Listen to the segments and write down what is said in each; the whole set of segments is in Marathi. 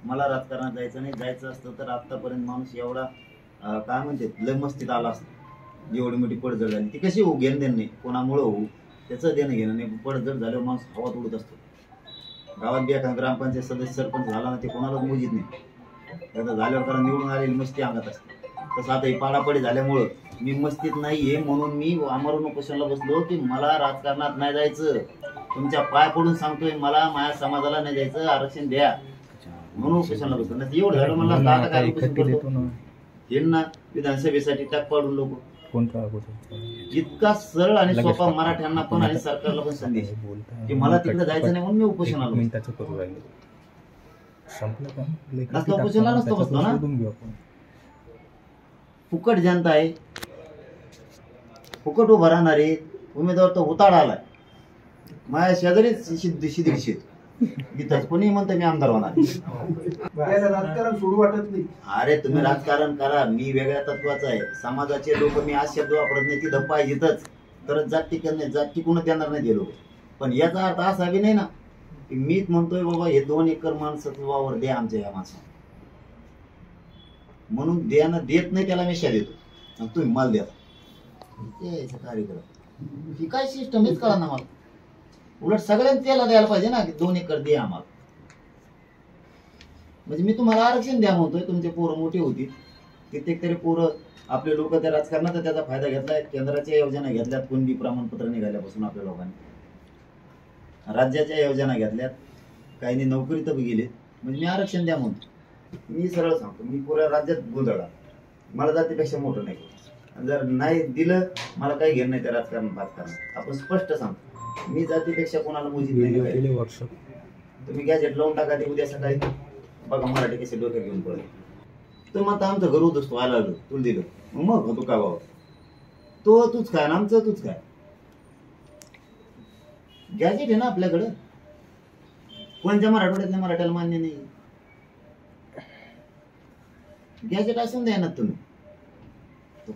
मला राजकारणात जायचं नाही, जायचं असतं तर आतापर्यंत माणूस एवढा काय म्हणते लय मस्तीत आला असतो. एवढी मोठी पडझड झाली ती कशी होऊ, घेणं देणं नाही कोणामुळं होऊ, त्याचं देणं घेणं नाही. पडझड झाल्यावर माणूस हवात उडत असतो. गावात बी एखादा ग्रामपंचायत सदस्य सरपंच झाला ना ते कोणालाच मोजित नाही. त्याचा झाल्यावर कारण निवडून आलेली मस्ती अंगात असते. तसं आता ही पाडापडी झाल्यामुळं मी मस्तीत नाहीये, म्हणून मी आमरण उपोषणाला बसलो की मला राजकारणात नाही जायचं. तुमच्या पाय पडून सांगतोय, मला माझ्या समाजाला नाही जायचं, आरक्षण द्या म्हणून उपोषणाला बसलो. नाही एवढं झालं मला आता काय उपोषण करतो हे ना. विधानसभेसाठी टाक पाडून लोक इतका सरळ आणि सोपा मराठ्यांना पण आणि सरकारला पण संदेश की मला तिकडे जायचं नाही म्हणून मी उपोषणाला उपोषणाला नसतो बसलो ना. फुकट जनता आहे, फुकट उभा राहणारे उमेदवार तो उताळा आलाय. माझ्या शेजारीच शिदीक्षित इथंच कोणी म्हणतं मी आमदार होणार. राजकारण सोडू वाटत नाही. अरे तुम्ही राजकारण करा, मी वेगळ्या तत्वाचा आहे. समाजाचे लोक मी आज शब्द वापरत नाही, ती धप्पा येतच तरच जात टिकत नाही, जात टिकूनच देणार नाही ते लोक. पण याचा अर्थ असा बी नाही ना की मीच म्हणतोय बाबा हे 2 एकर माणसाचं वावर द्या आमच्या या माणसाला, म्हणून द्यानं देत नाही त्याला मी देतो आणि तुम्ही माल द्या. कार्यक्रम ही काय सिस्टम हेच कळा ना मला. उलट सगळ्यांनी त्याला द्यायला पाहिजे ना की 2 एकर द्या आम्हाला. म्हणजे मी तुम्हाला आरक्षण द्या म्हणतोय. तुमचे पोरं मोठी होती, कित्येक तरी पोरं आपले लोक त्या राजकारणाचा त्याचा फायदा घेतलाय. केंद्राच्या योजना घेतल्यात, कोणती प्रमाणपत्र निघाल्यापासून आपल्या लोकांनी राज्याच्या योजना घेतल्यात, काहींनी नोकरी तर गेले. म्हणजे मी आरक्षण द्या म्हणतो. मी सरळ सांगतो, मी पुऱ्या राज्यात गोंधळा, मला जातीपेक्षा मोठं नाही. जर नाही दिलं मला काही घेणं नाही त्या राजकारण. आपण स्पष्ट सांगतो, मी जातीपेक्षा कोणाला मोजित नाही. तुम्ही गॅजेट लावून टाका ते उद्या सकाळी बघा मराठी कसे डोक्यात घेऊन पडले. तर मग आमचं घर होत असतो, आला तुला दिलं मग तू काय बाबा तो तूच काय ना आमचं तूच काय. गॅजेट आहे ना आपल्याकडं, कोणत्या मराठवाड्यातल्या मराठ्याला मान्य नाही. गॅजेट असून द्यानात तुम्ही,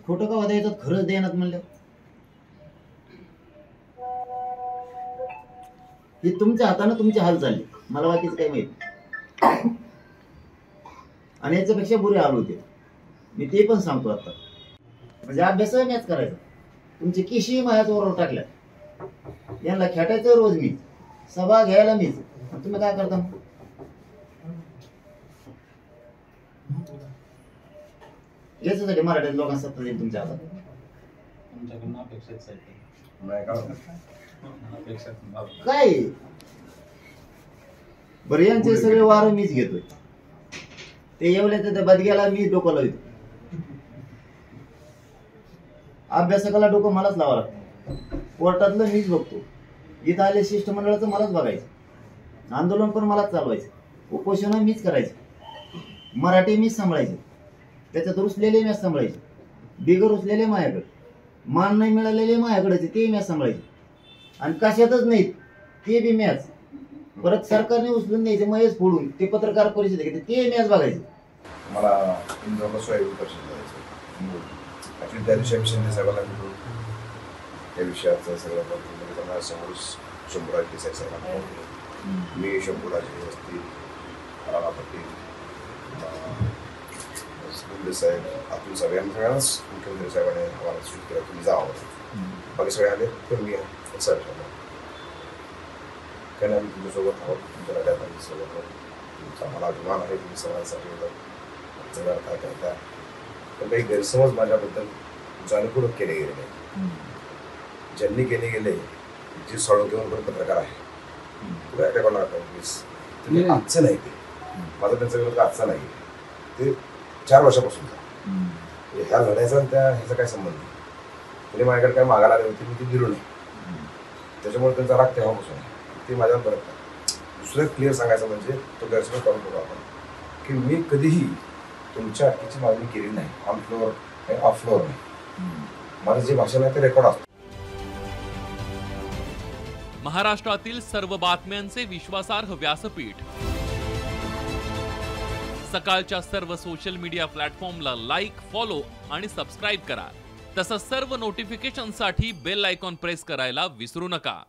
खोटं का द्यायचं, खरंच द्यानात म्हणलं. हे तुमच्या हातानं तुमची हाल चालली, मला बाकीच काही माहिती. आणि याच्यापेक्षा बुरे हाल होते, मी ते पण सांगतो आता. म्हणजे अभ्यासही मॅच करायचा, तुमची केशी माझ्याच वर टाकल्या, यांना खेटायचं रोज मी, सभा घ्यायला मीच. तुम्ही काय करता याच्यासाठी मराठीत लोकांना सत्ता देईल तुमच्या हातात. काय बरं यांचे सगळे वार मीच घेतोय. ते येवले तर बदग्याला मी डोकं लावतो, अभ्यासकाला डोकं मलाच लावा लागतं. कोर्टातलं मीच बघतो, इथं आले शिष्टमंडळाचं मलाच बघायचं, आंदोलन पण मलाच चालवायचं, उपोषण मीच करायचं, मराठी मीच सांभाळायचं, त्याच्यात रुसलेले मॅच सांभाळायचे, बिगर रुसलेले माझ्याकडे, मान नाही मिळालेले माझ्याकडे ते मॅच सांभाळायचे. आणि कशातच नाहीत ते बी मॅच. परत सरकारने उचलून द्यायचे महेश फोडून, ते पत्रकार परिषद घेते ते मॅच बघायचे. मला इंद्राला सोयाबीन परिषद जायचं ॲक्च्युली त्या दिवशी आम्ही शिंदे साहेबांना भेटून त्या विषयाचं सगळं समोर शंभूराज देसाई साहेबांना, मी शंभूराजे असतील, राणा पाटील, शिंदे साहेब, अतुल साहेब यांना सगळ्यांनाच मुख्यमंत्री साहेबांनी आम्हाला सूचित केलं तुम्ही जावं. बाकी सगळे आले पण मी सर कारण आम्ही तुमच्यासोबत आहोत, तुमच्या लढ्यात तुमचा मला अभिमान आहे. तुम्ही समाजासाठी जगात काय करता, पण काही गैरसमज माझ्याबद्दल जाणीवपूर्वक केले गेले नाही. ज्यांनी केले गेले जे सळोगेवर पण पत्रकार आहे कोणाला प्लीज आजचं नाही, ते माझं त्यांचं विरोध आजचा नाही, ते 4 वर्षापासून ह्या लढायचा त्या ह्याचा काय संबंध नाही. तरी माझ्याकडे काय मागायला आले होते, मी ते दिलो नाही. त्याच्यामुळे त्यांचा राग तेव्हापासून आहे, ते माझ्यावर परत नाही. दुसरं क्लिअर सांगायचं म्हणजे तो गैरसमज करून बघू आपण की मी कधीही तुमच्या अटकेची मागणी केली नाही, ऑन फ्लोअर आणि ऑफ फ्लोअर नाही. माझं जे भाषण आहे ते रेकॉर्ड असतं. महाराष्ट्रातील सर्व बातम्यांचे विश्वासार्ह व्यासपीठ, सकाळच्या सर्व सोशल मीडिया प्लॅटफॉर्मला लाईक, फॉलो आणि सबस्क्राईब करा. तसंच सर्व नोटिफिकेशनसाठी बेल आयकॉन प्रेस करायला विसरू नका.